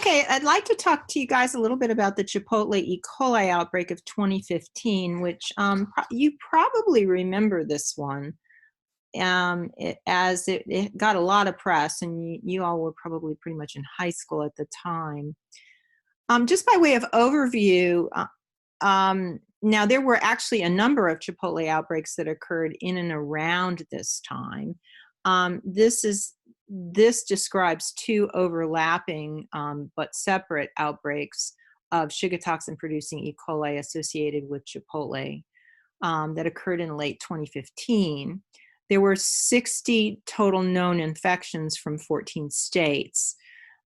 Okay, I'd like to talk to you guys a little bit about the Chipotle E. coli outbreak of 2015, which you probably remember this one, as it got a lot of press, and you all were probably pretty much in high school at the time. Just by way of overview, now there were actually a number of Chipotle outbreaks that occurred in and around this time. This describes two overlapping but separate outbreaks of sugar toxin producing E. coli associated with Chipotle that occurred in late 2015. There were 60 total known infections from 14 states.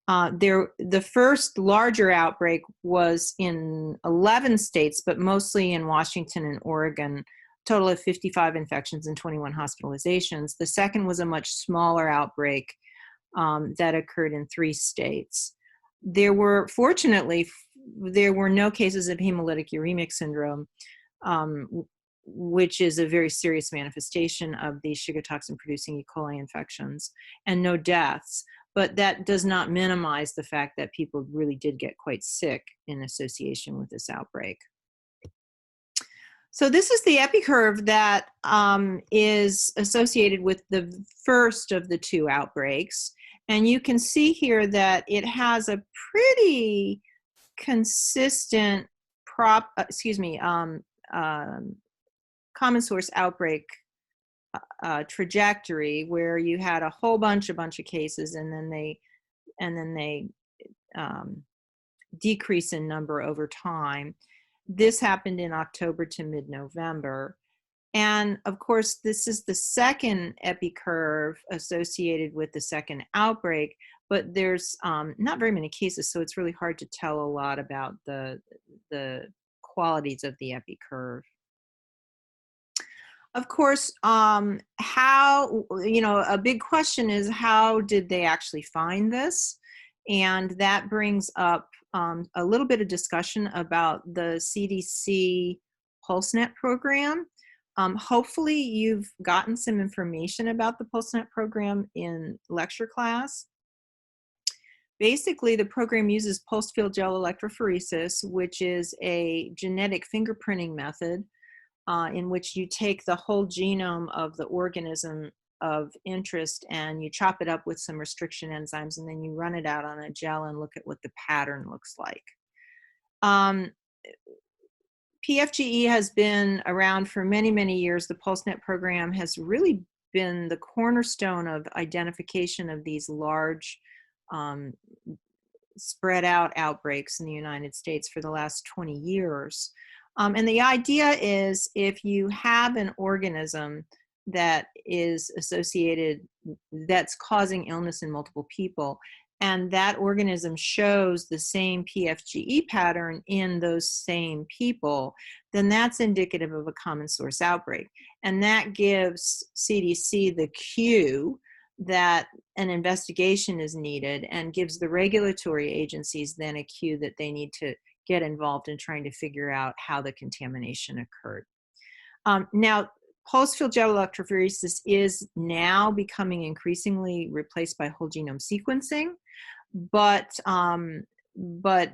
The first larger outbreak was in 11 states, but mostly in Washington and Oregon, total of 55 infections and 21 hospitalizations. The second was a much smaller outbreak that occurred in 3 states. Fortunately, there were no cases of hemolytic uremic syndrome, which is a very serious manifestation of the sugar toxin producing E. coli infections, and no deaths. But that does not minimize the fact that people really did get quite sick in association with this outbreak. So this is the epicurve that is associated with the first of the 2 outbreaks. And you can see here that it has a pretty consistent common source outbreak trajectory, where you had a whole bunch of cases, and then they decrease in number over time. This happened in October to mid-November. And of course, this is the second epicurve associated with the second outbreak, but there's not very many cases, so it's really hard to tell a lot about the qualities of the epicurve. Of course, a big question is, how did they actually find this? And that brings up a little bit of discussion about the CDC PulseNet program. Hopefully you've gotten some information about the PulseNet program in lecture class. Basically, the program uses pulsed field gel electrophoresis, which is a genetic fingerprinting method in which you take the whole genome of the organism of interest and you chop it up with some restriction enzymes, and then you run it out on a gel and look at what the pattern looks like. PFGE has been around for many, many years. The PulseNet program has really been the cornerstone of identification of these large spread out outbreaks in the United States for the last 20 years. And the idea is, if you have an organism that is associated, that's causing illness in multiple people, and that organism shows the same PFGE pattern in those same people, then that's indicative of a common source outbreak. And that gives CDC the cue that an investigation is needed, and gives the regulatory agencies then a cue that they need to get involved in trying to figure out how the contamination occurred. Now, pulsed field gel electrophoresis is now becoming increasingly replaced by whole genome sequencing, but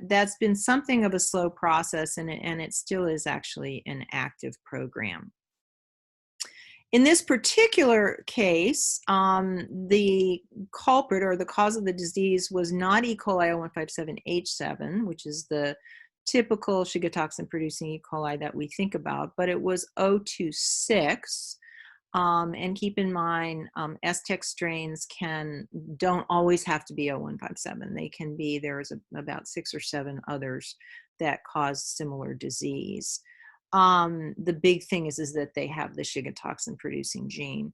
that's been something of a slow process, and it still is actually an active program. In this particular case, the culprit, or the cause of the disease, was not E. coli 0157H7, which is the typical sugar toxin producing E. coli that we think about, but it was 026. And keep in mind, STEC strains don't always have to be 0157. They can be, there's about 6 or 7 others that cause similar disease. The big thing is that they have the sugar toxin producing gene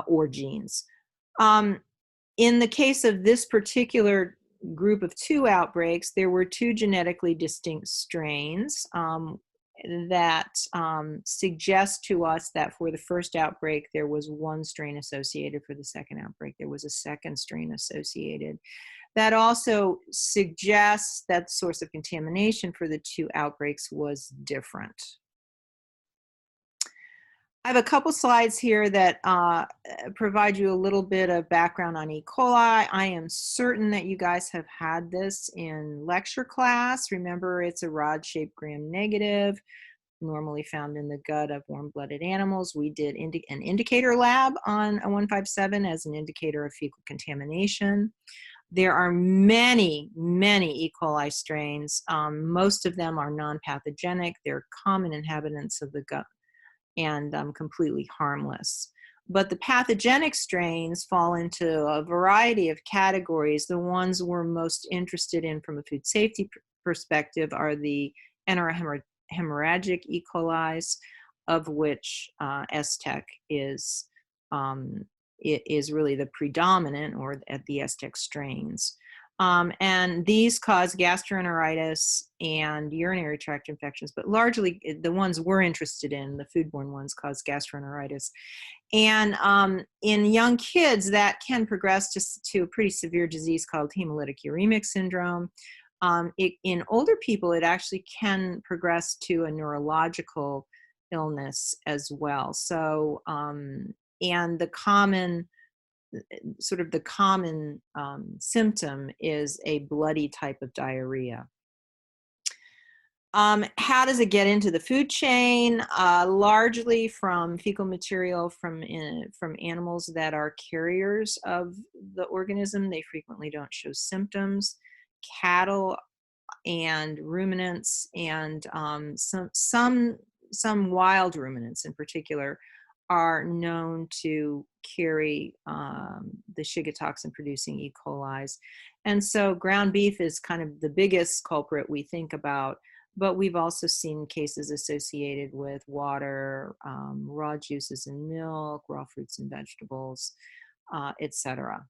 or genes. In the case of this particular group of 2 outbreaks, there were 2 genetically distinct strains that suggest to us that for the first outbreak, there was 1 strain associated. For the second outbreak, there was a 2nd strain associated. That also suggests that the source of contamination for the 2 outbreaks was different. I have a couple slides here that provide you a little bit of background on E. coli. I am certain that you guys have had this in lecture class. Remember, it's a rod-shaped gram-negative, normally found in the gut of warm-blooded animals. We did an indicator lab on a 157 as an indicator of fecal contamination. There are many, many E. coli strains. Most of them are non-pathogenic. They're common inhabitants of the gut and completely harmless. But the pathogenic strains fall into a variety of categories. The ones we're most interested in from a food safety perspective are the enterohemorrhagic E. coli, of which STEC is really the predominant, or at the STEC strains. And these cause gastroenteritis and urinary tract infections, but largely the ones we're interested in, the foodborne ones, cause gastroenteritis. And in young kids, that can progress to a pretty severe disease called hemolytic uremic syndrome. In older people, it actually can progress to a neurological illness as well. So, and the common symptom is a bloody type of diarrhea. How does it get into the food chain? Largely from fecal material from animals that are carriers of the organism. They frequently don't show symptoms. Cattle and ruminants, and some wild ruminants in particular are known to carry the Shiga toxin producing E. coli. And so ground beef is kind of the biggest culprit we think about, but we've also seen cases associated with water, raw juices and milk, raw fruits and vegetables, etc.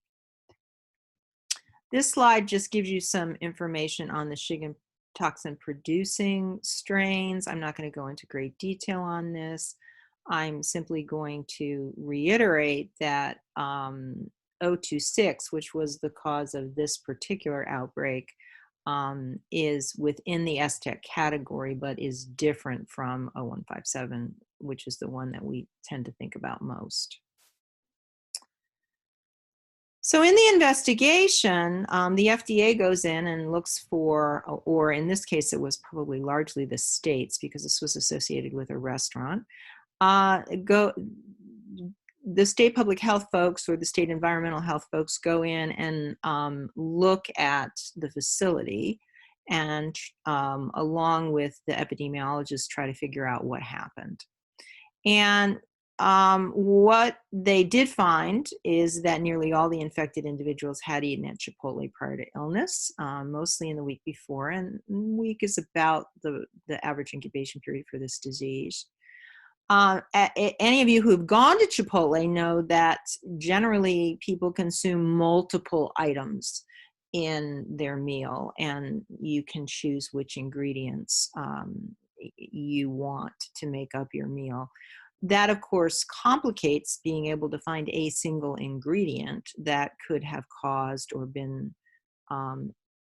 This slide just gives you some information on the Shiga toxin producing strains. I'm not going to go into great detail on this. I'm simply going to reiterate that 026, which was the cause of this particular outbreak, is within the STEC category, but is different from 0157, which is the one that we tend to think about most. So in the investigation, the FDA goes in and looks for, or in this case, it was probably largely the states because this was associated with a restaurant. The state public health folks or the state environmental health folks go in and look at the facility and along with the epidemiologists try to figure out what happened. And what they did find is that nearly all the infected individuals had eaten at Chipotle prior to illness, mostly in the week before, and week is about the average incubation period for this disease. Any of you who've gone to Chipotle know that generally people consume multiple items in their meal, and you can choose which ingredients you want to make up your meal. That, of course, complicates being able to find a single ingredient that could have caused or been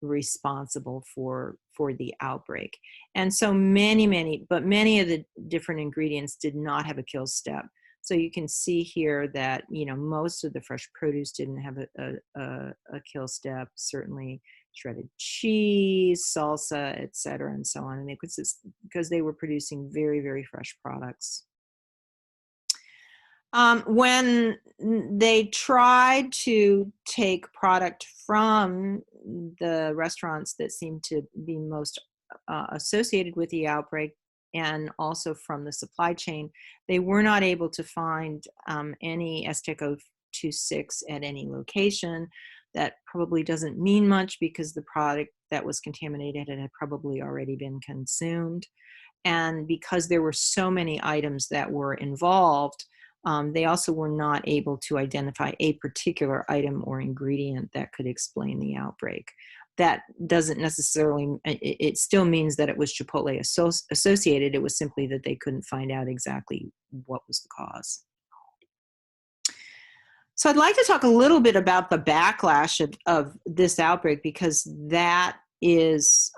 responsible for the outbreak. And so many of the different ingredients did not have a kill step. So you can see here that, you know, most of the fresh produce didn't have a kill step, certainly shredded cheese, salsa, etc., and so on. And it was because they were producing very, very fresh products. When they tried to take product from the restaurants that seemed to be most associated with the outbreak and also from the supply chain, they were not able to find any STEC-026 at any location. That probably doesn't mean much because the product that was contaminated had probably already been consumed. And because there were so many items that were involved, they also were not able to identify a particular item or ingredient that could explain the outbreak. That doesn't necessarily, it still means that it was Chipotle associated. It was simply that they couldn't find out exactly what was the cause. So I'd like to talk a little bit about the backlash of this outbreak, because that is,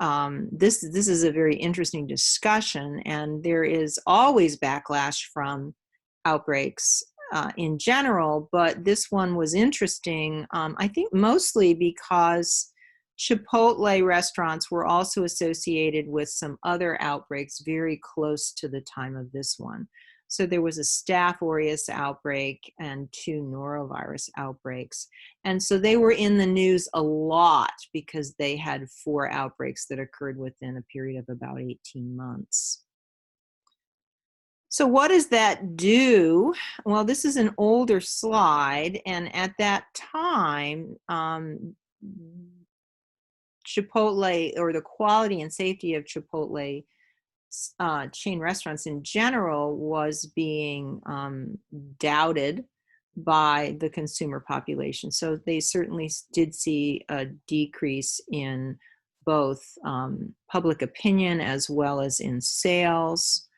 this is a very interesting discussion, and there is always backlash from outbreaks in general, but this one was interesting, I think mostly because Chipotle restaurants were also associated with some other outbreaks very close to the time of this one. So there was a Staph aureus outbreak and 2 norovirus outbreaks. And so they were in the news a lot because they had 4 outbreaks that occurred within a period of about 18 months. So what does that do? Well, this is an older slide, and at that time, Chipotle, or the quality and safety of Chipotle chain restaurants in general, was being doubted by the consumer population. So they certainly did see a decrease in both public opinion as well as in sales.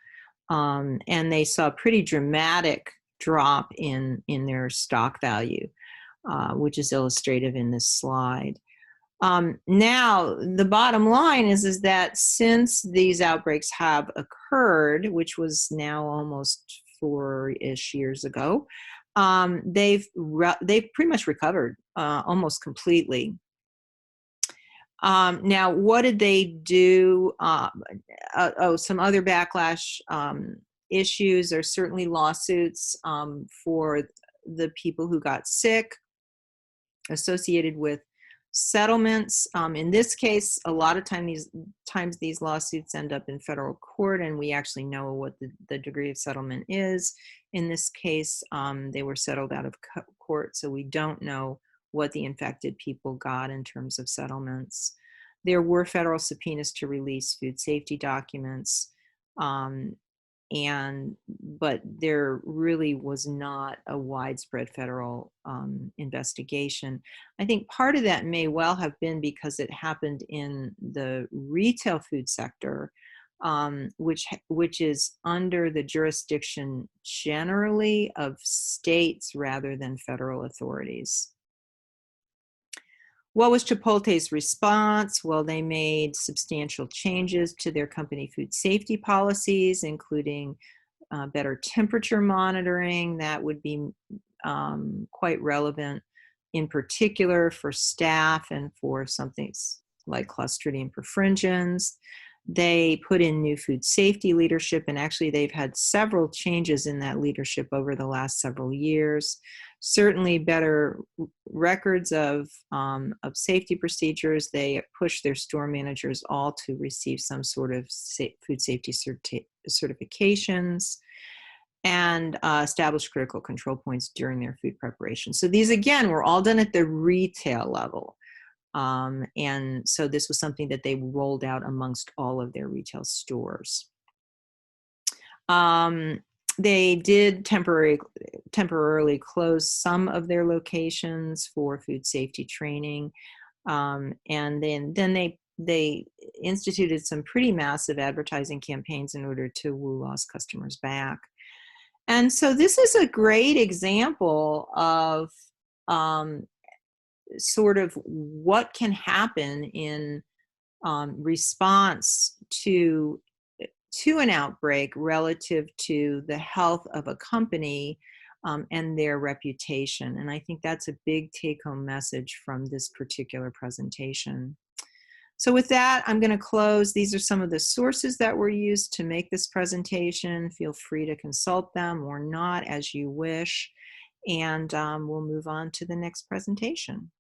And they saw a pretty dramatic drop in their stock value, which is illustrative in this slide. Now, the bottom line is that since these outbreaks have occurred, which was now almost 4-ish years ago, they've pretty much recovered almost completely. Now, what did they do? Some other backlash issues. There's certainly lawsuits for the people who got sick associated with settlements. In this case, a lot of times these lawsuits end up in federal court, and we actually know what the degree of settlement is. In this case, they were settled out of court, so we don't know what the infected people got in terms of settlements. There were federal subpoenas to release food safety documents, but there really was not a widespread federal investigation. I think part of that may well have been because it happened in the retail food sector, which is under the jurisdiction generally of states rather than federal authorities. What was Chipotle's response? Well, they made substantial changes to their company food safety policies, including better temperature monitoring. That would be quite relevant, in particular for staff and for something like Clostridium perfringens. They put in new food safety leadership, and actually they've had several changes in that leadership over the last several years. Certainly better records of safety procedures. They push their store managers all to receive some sort of food safety certifications, and establish critical control points during their food preparation. So these, again, were all done at the retail level. And so this was something that they rolled out amongst all of their retail stores. They did temporarily close some of their locations for food safety training. And then they instituted some pretty massive advertising campaigns in order to woo lost customers back. And so this is a great example of sort of what can happen in response to an outbreak relative to the health of a company and their reputation. And I think that's a big take-home message from this particular presentation. So with that, I'm going to close. These are some of the sources that were used to make this presentation. Feel free to consult them or not, as you wish. And we'll move on to the next presentation.